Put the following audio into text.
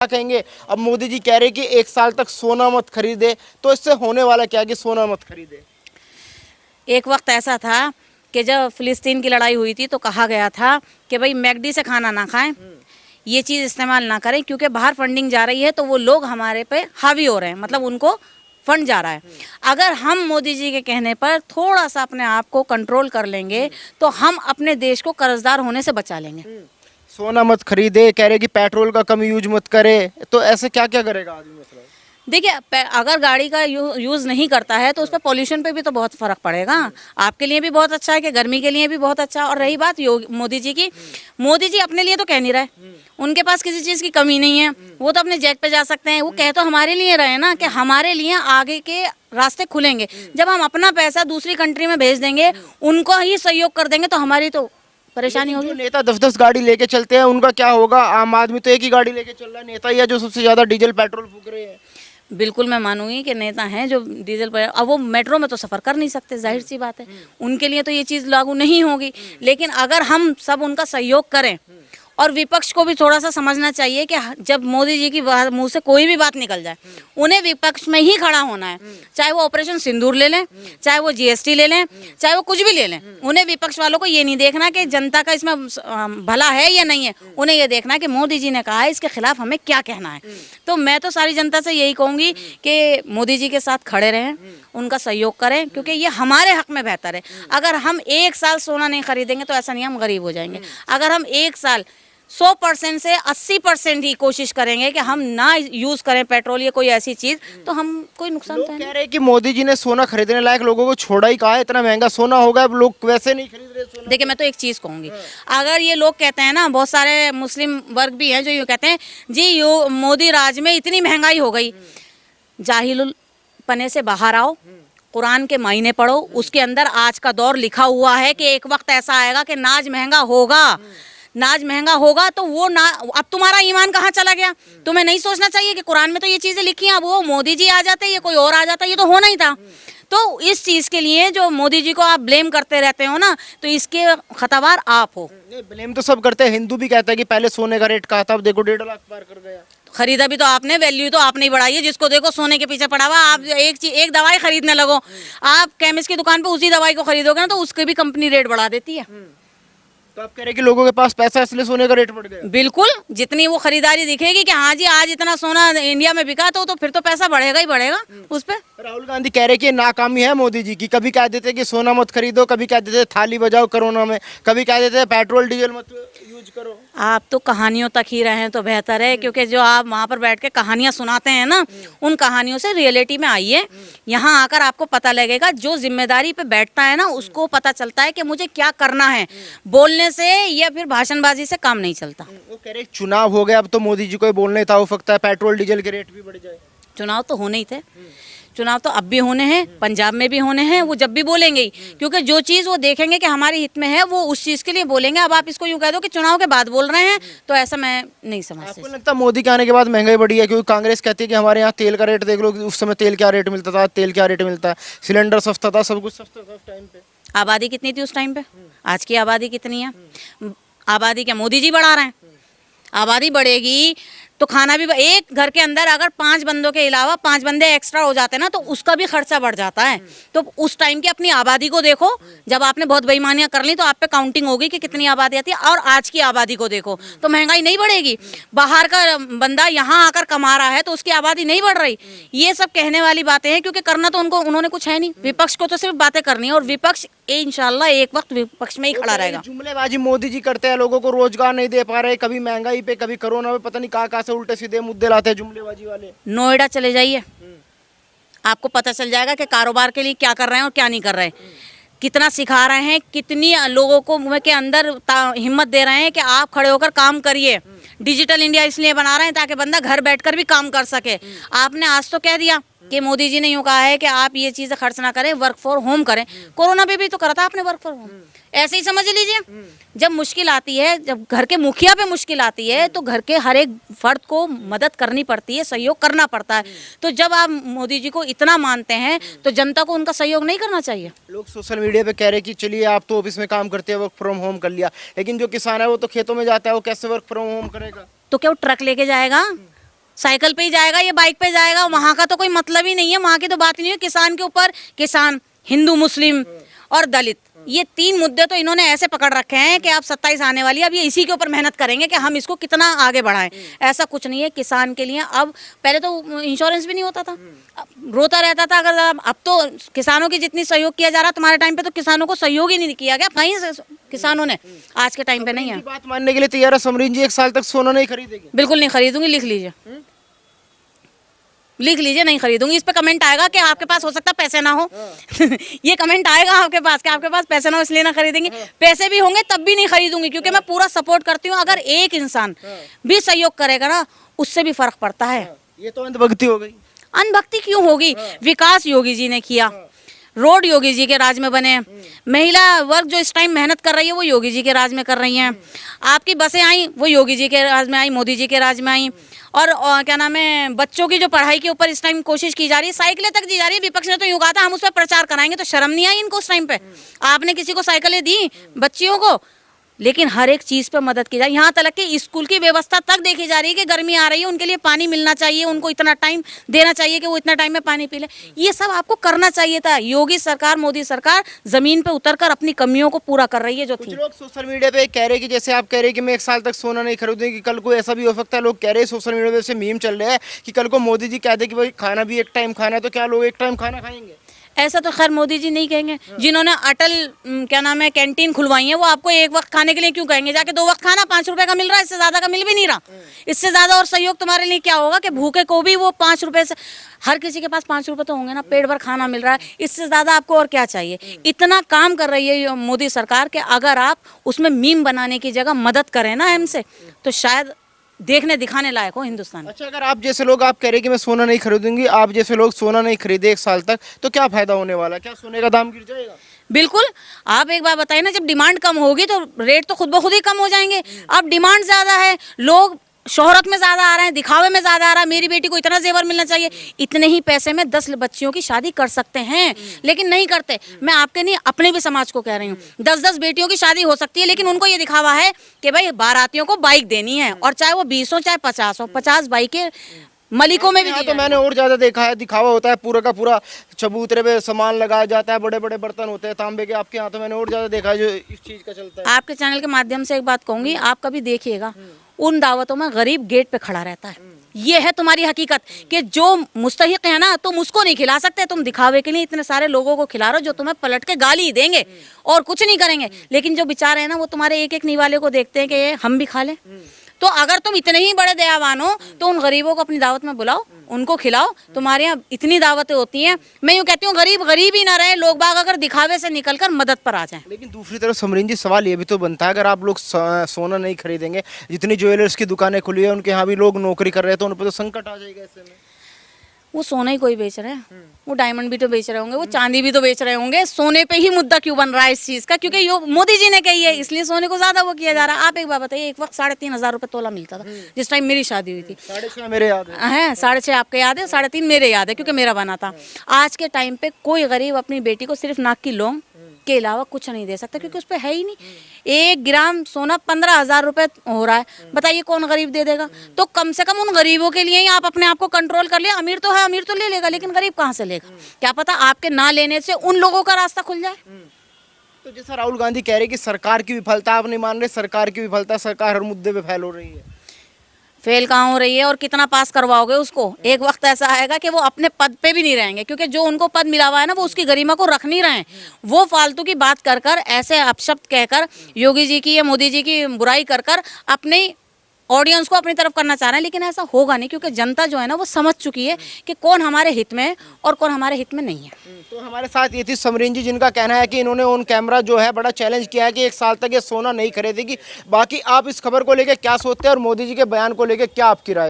क्या कहेंगे? अब मोदी जी कह रहे कि 1 साल तक सोना मत खरीदे, तो इससे होने वाला क्या कि सोना मत खरीदे? एक वक्त ऐसा था कि जब फिलिस्तीन की लड़ाई हुई थी तो कहा गया था कि भाई मैकडी से खाना ना खाएं, ये चीज़ इस्तेमाल ना करें, क्योंकि बाहर फंडिंग जा रही है तो वो लोग हमारे पे हावी हो रहे हैं, मतलब उनको फंड जा रहा है। अगर हम मोदी जी के कहने पर थोड़ा सा अपने आप को कंट्रोल कर लेंगे तो हम अपने देश को कर्जदार होने से बचा लेंगे। सोना मत खरीदे, कह रहे कि पेट्रोल का कम यूज मत करे, तो ऐसे क्या क्या करेगा आदमी मतलब? देखिए, अगर गाड़ी का यूज़ नहीं करता है तो उस पर पॉल्यूशन पे भी तो बहुत फ़र्क पड़ेगा। आपके लिए भी बहुत अच्छा है कि गर्मी के लिए भी बहुत अच्छा। और रही बात मोदी जी की, मोदी जी अपने लिए तो कह नहीं रहे, उनके पास किसी चीज़ की कमी नहीं है, वो तो अपने जैक पे जा सकते हैं। वो कह तो हमारे लिए रहे ना कि हमारे लिए आगे के रास्ते खुलेंगे। जब हम अपना पैसा दूसरी कंट्री में भेज देंगे, उनको ही सहयोग कर देंगे, तो हमारी तो परेशानी जो होगी। नेता 10-10 गाड़ी लेके चलते हैं उनका क्या होगा? आम आदमी तो एक ही गाड़ी लेके चल रहा है, नेता ही है जो सबसे ज्यादा डीजल पेट्रोल फूक रहे हैं। बिल्कुल मैं मानूंगी कि नेता हैं जो डीजल पर, अब वो मेट्रो में तो सफ़र कर नहीं सकते, जाहिर सी बात है, उनके लिए तो ये चीज़ लागू नहीं होगी। लेकिन अगर हम सब उनका सहयोग करें, और विपक्ष को भी थोड़ा सा समझना चाहिए कि जब मोदी जी की मुंह से कोई भी बात निकल जाए, उन्हें विपक्ष में ही खड़ा होना है। चाहे वो ऑपरेशन सिंदूर ले लें, चाहे वो जीएसटी ले लें, चाहे वो कुछ भी ले लें, उन्हें विपक्ष वालों को ये नहीं देखना कि जनता का इसमें भला है या नहीं है। उन्हें ये देखना है कि मोदी जी ने कहा है, इसके खिलाफ हमें क्या कहना है। तो मैं तो सारी जनता से यही कहूँगी कि मोदी जी के साथ खड़े रहें, उनका सहयोग करें, क्योंकि ये हमारे हक में बेहतर है। अगर हम 1 साल सोना नहीं खरीदेंगे तो ऐसा नहीं हम गरीब हो जाएंगे। अगर हम 1 साल 100% से 80% ही कोशिश करेंगे कि हम ना यूज़ करें पेट्रोल या कोई ऐसी चीज़, तो हम कोई नुकसान तो लोग है कह नहीं। रहे हैं कि मोदी जी ने सोना खरीदने लायक लोगों को छोड़ा ही कहा है, इतना महंगा सोना हो गया, अब लोग वैसे नहीं खरीद रहे सोना। देखिए, मैं तो एक चीज़ कहूँगी, अगर ये लोग कहते हैं ना, बहुत सारे मुस्लिम वर्ग भी हैं जो यूँ कहते हैं जी यो मोदी राज में इतनी महंगाई हो गई। जाहिलुल पने से बाहर आओ, कुरान के महीने पढ़ो, उसके अंदर आज का दौर लिखा हुआ है कि एक वक्त ऐसा आएगा कि नाज महंगा होगा। नाज महंगा होगा तो वो ना, अब तुम्हारा ईमान कहाँ चला गया? तुम्हें नहीं सोचना चाहिए कि कुरान में तो ये चीज़ें लिखी हैं, अब वो मोदी जी आ जाते, ये कोई और आ जाता, ये तो होना ही था। तो इस चीज़ के लिए जो मोदी जी को आप ब्लेम करते रहते हो ना, तो इसके खतावार आप हो। नहीं, ब्लेम तो सब करते हैं। हिंदू भी कहता है कि पहले सोने का रेट कहा था, अब देखो 1.5 लाख पार कर गया। खरीदा भी तो आपने, वैल्यू तो आपने ही बढ़ाई है। जिसको देखो सोने के पीछे पड़ा हुआ। आप एक दवाई खरीदने लगो, आप केमिस्ट की दुकान पे उसी दवाई को खरीदोगे ना, तो उसकी भी कंपनी रेट बढ़ा देती है। तो आप कह रहे हैं कि लोगों के पास पैसा इसलिए सोने का रेट बढ़ गया? बिल्कुल, जितनी वो खरीदारी दिखेगी कि हाँ जी आज इतना सोना इंडिया में बिका, तो फिर तो पैसा बढ़ेगा ही बढ़ेगा उस पर। राहुल गांधी कह रहे कि ये नाकामी है मोदी जी की। कभी कह देते कि सोना मत खरीदो, कभी कह देते थाली बजाओ कोरोना में, कभी कह देते पेट्रोल डीजल मत यूज करो। आप तो कहानियों तक ही रहें तो बेहतर है, क्योंकि जो आप वहाँ पर बैठ के कहानियाँ सुनाते हैं ना, उन कहानियों से रियलिटी में आइए। यहाँ आकर आपको पता लगेगा, जो जिम्मेदारी पे बैठता है ना, उसको पता चलता है कि मुझे क्या करना है। बोलने से या फिर भाषणबाजी से काम नहीं चलता। वो कह रहे चुनाव हो गया, अब तो मोदी जी को ही बोलना ही था, हो सकता है पेट्रोल डीजल के रेट भी बढ़ जाए। चुनाव तो होने ही थे, चुनाव तो अब भी होने हैं, पंजाब में भी होने हैं, वो जब भी बोलेंगे ही, क्योंकि जो चीज़ वो देखेंगे कि हमारे हित में है, वो उस चीज़ के लिए बोलेंगे। अब आप इसको यूँ कह दो कि चुनाव के बाद बोल रहे हैं, तो ऐसा मैं नहीं समझती। आपको लगता है मोदी के आने के बाद महंगाई बढ़ी है? क्योंकि कांग्रेस कहती है कि हमारे यहाँ तेल का रेट देख लो, उस समय तेल क्या रेट मिलता था, तेल क्या रेट मिलता है, सिलेंडर सस्ता था, सब कुछ सस्ता था उस टाइम पे। आबादी कितनी थी उस टाइम पे? आज की आबादी कितनी है? आबादी क्या मोदी जी बढ़ा रहे हैं? आबादी बढ़ेगी तो खाना भी, एक घर के अंदर अगर 5 बंदों के अलावा 5 बंदे एक्स्ट्रा हो जाते हैं ना, तो उसका भी खर्चा बढ़ जाता है। तो उस टाइम की अपनी आबादी को देखो, जब आपने बहुत बेईमानियां कर ली तो आप पे काउंटिंग होगी कि कितनी आबादी आती है, और आज की आबादी को देखो तो महंगाई नहीं बढ़ेगी। बाहर का बंदा यहाँ आकर कमा रहा है तो उसकी आबादी नहीं बढ़ रही। ये सब कहने वाली बातें हैं, क्योंकि करना तो उन्होंने कुछ है नहीं। विपक्ष को तो सिर्फ बातें करनी है, और विपक्ष इंशाल्लाह एक वक्त विपक्ष में ही खड़ा रहेगा। जुमलेबाजी मोदी जी करते हैं, लोगों को रोजगार नहीं दे पा रहे, कभी महंगाई पे, कभी कोरोना पे, पता नहीं कहाँ से उल्टे सीधे मुद्दे लाते हैं जुमलेबाजी वाले। नोएडा चले जाइए, आपको पता चल जाएगा कि कारोबार के लिए क्या कर रहे हैं और क्या नहीं कर रहे हैं, कितना सिखा रहे हैं, कितनी लोगों को मुंह के अंदर हिम्मत दे रहे हैं कि आप खड़े होकर काम करिए। डिजिटल इंडिया इसलिए बना रहे हैं ताकि बंदा घर बैठकर भी काम कर सके। आपने आज तो कह दिया कि मोदी जी ने यूँ कहा है कि आप ये चीज़ें खर्च ना करें, वर्क फॉर होम करें। कोरोना पे भी तो करा था आपने वर्क फॉर होम, ऐसे ही समझ लीजिए। जब मुश्किल आती है, जब घर के मुखिया पे मुश्किल आती है, तो घर के हर एक फर्द को मदद करनी पड़ती है, सहयोग करना पड़ता है। तो जब आप मोदी जी को इतना मानते हैं तो जनता को उनका सहयोग नहीं करना चाहिए? लोग सोशल मीडिया पे कह रहे हैं कि चलिए आप तो ऑफिस में काम करते हैं, वर्क फ्रॉम होम कर लिया, लेकिन जो किसान है वो तो खेतों में जाता है, वो कैसे वर्क फ्रॉम होम करेगा? तो क्या वो ट्रक लेके जाएगा? साइकिल पे ही जाएगा, ये बाइक पे जाएगा, वहाँ का तो कोई मतलब ही नहीं है, वहाँ की तो बात ही नहीं है। किसान के ऊपर किसान, हिंदू, मुस्लिम और दलित, ये 3 मुद्दे तो इन्होंने ऐसे पकड़ रखे हैं कि आप 27 आने वाली है, अब ये इसी के ऊपर मेहनत करेंगे कि हम इसको कितना आगे बढ़ाएं। ऐसा कुछ नहीं है किसान के लिए। अब पहले तो इंश्योरेंस भी नहीं होता था, रोता रहता था अगर, अब तो किसानों की जितनी सहयोग किया जा रहा, तुम्हारे टाइम पे तो किसानों को सहयोग ही नहीं किया गया कहीं से किसानों ने, आज के टाइम पे नहीं है। बात मानने के लिए तैयार है समरीन जी, 1 साल तक सोना नहीं खरीदेगी? बिल्कुल नहीं खरीदूंगी, लिख लीजिए, लिख लीजिए, नहीं खरीदूंगी। इस पे कमेंट आएगा कि आपके पास हो सकता है पैसे ना हो ये कमेंट आएगा आपके पास कि आपके पास पैसे ना हो इसलिए ना खरीदेंगे। पैसे भी होंगे तब भी नहीं खरीदूंगी, क्योंकि मैं पूरा सपोर्ट करती हूँ। अगर एक इंसान भी सहयोग करेगा ना, उससे भी फर्क पड़ता है। ये तो अंधभक्ति हो गई। अनभक्ति क्यों होगी? विकास योगी जी ने किया, रोड योगी जी के राज में बने, महिला वर्ग जो इस टाइम मेहनत कर रही है वो योगी जी के राज में कर रही हैं, आपकी बसें आई वो योगी जी के राज में आई, मोदी जी के राज में आई, और क्या नाम है, बच्चों की जो पढ़ाई के ऊपर इस टाइम कोशिश की जा रही है, साइकिलें तक दी जा रही है। विपक्ष ने तो यूं कहा था हम उस पर प्रचार कराएंगे, तो शर्म नहीं आई इनको उस टाइम पे? आपने किसी को साइकिलें दी बच्चियों को? लेकिन हर एक चीज़ पे मदद की जाए, यहाँ तक कि स्कूल की व्यवस्था तक देखी जा रही है कि गर्मी आ रही है, उनके लिए पानी मिलना चाहिए, उनको इतना टाइम देना चाहिए कि वो इतना टाइम में पानी पी ले। ये सब आपको करना चाहिए था। योगी सरकार, मोदी सरकार जमीन पे उतरकर अपनी कमियों को पूरा कर रही है जो थी। लोग सोशल मीडिया पे कह रहे हैं कि जैसे आप कह रहे हैं कि मैं 1 साल तक सोना नहीं खरीदूंगी, कल को ऐसा भी हो सकता है, लोग कह रहे हैं सोशल मीडिया पे से मीम चल रहा है कि कल को मोदी जी कह दे कि भाई खाना भी 1 टाइम खाना है, तो क्या लोग 1 टाइम खाना खाएंगे? ऐसा तो खैर मोदी जी नहीं कहेंगे। जिन्होंने अटल क्या नाम है कैंटीन खुलवाई है, वो आपको एक वक्त खाने के लिए क्यों कहेंगे? जाके 2 वक्त खाना 5 रुपए का मिल रहा है, इससे ज्यादा का मिल भी नहीं रहा। इससे ज्यादा और सहयोग तुम्हारे लिए क्या होगा कि भूखे को भी वो 5 रुपए से, हर किसी के पास 5 रुपए तो होंगे ना, पेट भर खाना मिल रहा है, इससे ज्यादा आपको और क्या चाहिए? इतना काम कर रही है ये मोदी सरकार कि अगर आप उसमें मीम बनाने की जगह मदद करें ना हमसे, तो शायद देखने दिखाने लायक हो हिंदुस्तान। अच्छा, अगर आप जैसे लोग आप कह रहे हैं कि मैं सोना नहीं खरीदूंगी, आप जैसे लोग सोना नहीं खरीदे 1 साल तक, तो क्या फायदा होने वाला है? क्या सोने का दाम गिर जाएगा? बिल्कुल। आप एक बात बताइए ना, जब डिमांड कम होगी तो रेट तो खुद ब खुद ही कम हो जाएंगे। अब डिमांड ज्यादा है, लोग शोहरत में ज्यादा आ रहे हैं, दिखावे में ज्यादा आ रहा है, मेरी बेटी को इतना जेवर मिलना चाहिए, इतने ही पैसे में 10 बच्चियों की शादी कर सकते हैं, लेकिन नहीं करते। मैं आपके नहीं अपने भी समाज को कह रही हूँ, 10-10 बेटियों की शादी हो सकती है, लेकिन उनको ये दिखावा है कि भाई बारातियों को बाइक देनी है, और चाहे वो 20 हो चाहे 50 हो, 50 बाइकें मलिकों में भी तो मैंने और ज्यादा देखा है, दिखावा होता है, पूरा का पूरा चबूतरे पे सामान लगाया जाता है, बड़े बड़े बर्तन होते हैं तांबे के। आपके यहाँ तो मैंने और ज्यादा देखा है जो इस चीज का चलता है। आपके चैनल के माध्यम से एक बात कहूंगी, आप कभी देखिएगा उन दावतों में गरीब गेट पे खड़ा रहता है। ये है तुम्हारी हकीकत कि जो मुस्तहिक है ना, तुम उसको नहीं खिला सकते, तुम दिखावे के लिए इतने सारे लोगों को खिला रहे हो जो तुम्हें पलट के गाली ही देंगे और कुछ नहीं करेंगे। लेकिन जो बेचारे हैं ना, वो तुम्हारे एक एक निवाले को देखते हैं कि ये हम भी खा लें। तो अगर तुम इतने ही बड़े दयावान हो तो उन गरीबों को अपनी दावत में बुलाओ, उनको खिलाओ। तुम्हारे यहाँ इतनी दावतें होती हैं। मैं यूँ कहती हूँ गरीब गरीब ही ना रहे, लोग बाग अगर दिखावे से निकलकर मदद पर आ जाएं। लेकिन दूसरी तरफ समरीन जी, सवाल ये भी तो बनता है, अगर आप लोग सोना नहीं खरीदेंगे, जितनी ज्वेलर्स की दुकानें खुली है उनके यहाँ भी लोग नौकरी कर रहे हैं, तो उन पर तो संकट आ जाएगा ऐसे में। वो सोना ही कोई बेच रहे हैं, वो डायमंड भी तो बेच रहे होंगे, वो चांदी भी तो बेच रहे होंगे। सोने पे ही मुद्दा क्यों बन रहा है इस चीज का? क्योंकि यो मोदी जी ने कही है, इसलिए सोने को ज्यादा वो किया जा रहा है। आप एक बात बताइए, एक वक्त 3,500 रुपए तोला मिलता था जिस टाइम मेरी शादी हुई थी। 6.5 मेरे याद है। 6.5 आपके याद है, 3.5 मेरे याद है, क्योंकि मेरा बना था। आज के टाइम पे कोई गरीब अपनी बेटी को सिर्फ नाक की लौंग के अलावा कुछ नहीं दे सकता, क्योंकि उस पर है ही नहीं। 1 ग्राम सोना 15,000 रुपए हो रहा है, बताइए कौन गरीब दे देगा? तो कम से कम उन गरीबों के लिए ही आप अपने आप को कंट्रोल कर लिया। अमीर तो है, अमीर तो ले लेगा, लेकिन गरीब कहाँ से लेगा? क्या पता आपके ना लेने से उन लोगों का रास्ता खुल जाए। तो जैसा राहुल गांधी कह रहे कि सरकार की विफलता, आप नहीं मान रहे सरकार की विफलता, सरकार हर मुद्दे पे फेल हो रही है। फेल कहाँ हो रही है और कितना पास करवाओगे उसको? एक वक्त ऐसा आएगा कि वो अपने पद पे भी नहीं रहेंगे, क्योंकि जो उनको पद मिला हुआ है ना, वो उसकी गरिमा को रख नहीं रहे हैं। वो फालतू की बात कर कर, ऐसे अपशब्द कहकर, योगी जी की या मोदी जी की बुराई कर कर अपने ऑडियंस को अपनी तरफ करना चाह रहे हैं। लेकिन ऐसा होगा नहीं, क्योंकि जनता जो है ना, वो समझ चुकी है कि कौन हमारे हित में है और कौन हमारे हित में नहीं है। तो हमारे साथ ये थी समरीन जी, जिनका कहना है कि इन्होंने ऑन कैमरा जो है बड़ा चैलेंज किया है कि 1 साल तक ये सोना नहीं खरीदेगी। बाकी आप इस खबर को लेकर क्या सोचते हैं और मोदी जी के बयान को लेकर क्या आपकी राय?